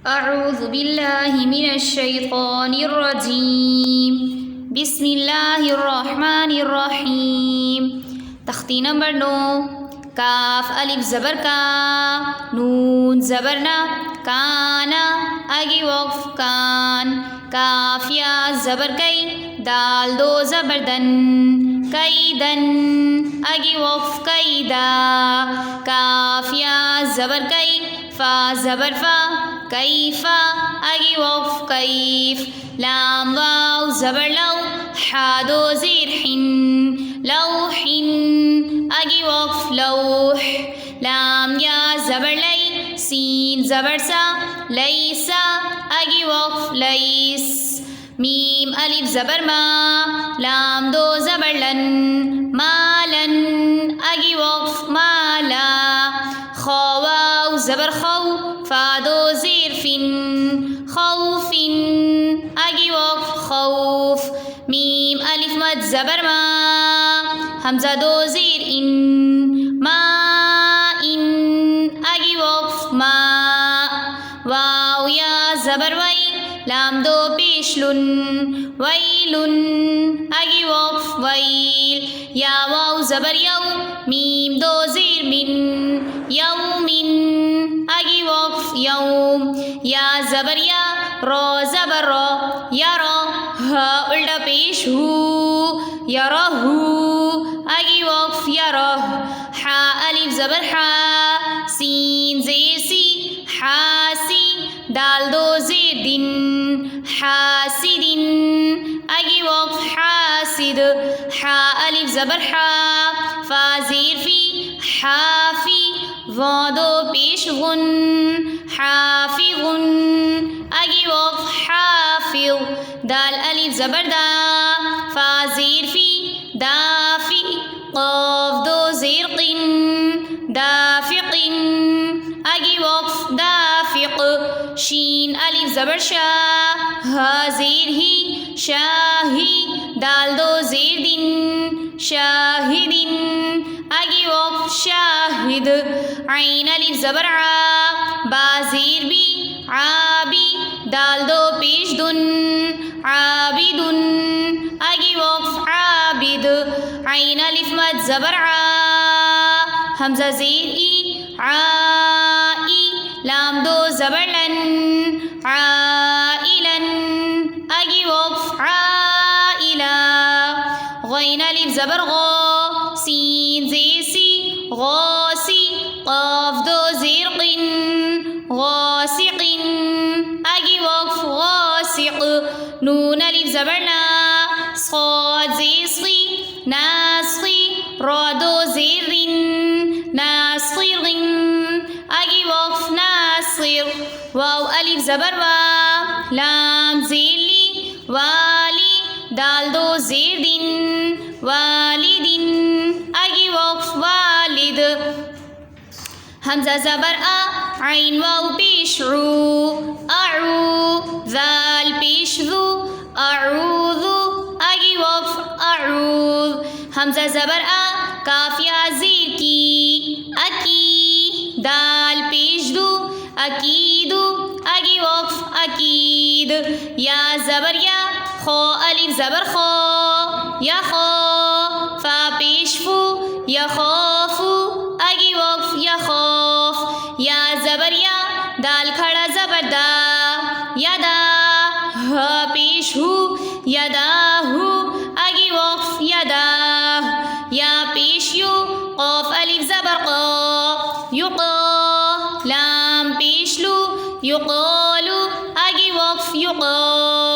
अऊज़ु बिल्लाहि मिनश्शैतानिर्रजीम बिस्मिल्लाहिर्रहमानिर्रहीम। तख्ती नंबर 9। काफ अलिफ ज़बर का, नून ज़बर ना, काना आगे वक़्फ़ कान, काफ या ज़बर कई, दाल दो ज़बर दन, कैदन आगे वक़्फ़ कैदा, काफ या ज़बर कई, फ़ा ज़बर फ़ा, कैफ़ा आगे वक़्फ़ कैफ़, लाम वाव ज़बर लौ, हा दो ज़ेर हिन, लौहिन आगे वक़्फ़ लौह, लाम या ज़बर लई, सीन ज़बर सा, लैसा आगे वक़्फ़ लैस, मीम अलिफ ज़बर मा, लाम दो ज़बर लन, मालन आगे वक़्फ़ माला, खौ वाव ज़बर खौ, फ़ा दो ज़ेर फिन, खौफिन आगे वक़्फ़ खौफ, मीम अलिफ मद ज़बर मा, हमज़ा दो ज़ेर इन, मा इन आगे वक़्फ़ मा, वाव या ज़बर वई, लाम दो पेश लुन, वैलुन आगे वक़्फ़ वैल, या वाव ज़बर यौ, मीम दो ज़ेर मिन, यौमिन आगे वक़्फ़ यौम, या ज़बर या, रो ज़बर रो, यरो, हा उल्टा पेश हु, यरहु आगे वक़्फ़ यरह, हा अलिफ ज़बर हा, सीन ज़ेर सी, हासी, दाल दो ज़ेर दिन, हासिदिन आगे वक़्फ़ हासिद, हा अलिफ ज़बर हा, फ़ा ज़ेर फ़ी, हाफ़ी, वा दो पेश गुन, हाफ़िज़ुन आगे वक़्फ़ हाफ़िज़, दाल अलिफ ज़बर दा, फ़ा ज़ेर फ़ी, दाफ़ी, क़ाफ़ दो ज़ेर क़िन, दाफ़िक़िन आगे वक़्फ़ दाफ़िक़, शीन अलिफ ज़बर शा, हा ज़ेर ही, शाही, दाल दो ज़ेर दिन, शाहिदिन आगे वक़्फ़ शाहिद, ऐन अलिफ ज़बर आ, बा ज़ेर बी, आबी, दाल दो पेश दुन, आबिदुन आगे वक़्फ़ आबिद, ऐन अलिफ मद ज़बर आ, हमज़ा ज़ेर ई, आई, लाम दो ज़बर लन, आइलन आगे वक़्फ़ आइला, गैन अलिफ ज़बर गौ, सीन ज़ेर सी, गौसी, क़ाफ़ दो ज़ेर क़िन, गौसिक़िन आगे वक़्फ़ गौसिक़, नून अलिफ ज़बर ना, साद ज़ेर सी, नास्ख़ी, रा दो ज़ेर रिन, नास्ख़िरिन आगे वक़्फ़ नासिर, वाव अलिफ ज़बर वा, लाम ज़ेर ली, वाली, दाल दो ज़ेर दिन, वालिदिन आगे वक़्फ़ वालिद, हमज़ा ज़बर आ, ऐन वाव पेश रू, अऊ, ज़ाल पेश ज़ू, अऊज़ु आगे वक़्फ़ अऊज़, हमज़ा ज़बर आ, काफ या ज़ेर की, अकी, दाल पेश दू, अकीदु आगे वक़्फ़ अकीद, या ज़बर या, खौ अलिफ ज़बर खौ, या खौ, फ़ा पेश फू, या खौफु आगे वक़्फ़ या खौफ, या ज़बर या, दाल खड़ा ज़बर दा, यदा, हा पेश हु, यदाहु आगे वक़्फ़ यदा, या पेश यू, क़ाफ़ अलिफ ज़बर क़ा, युक़ा, लाम पेश लू, युक़ालु आगे वक़्फ़ युक़ा।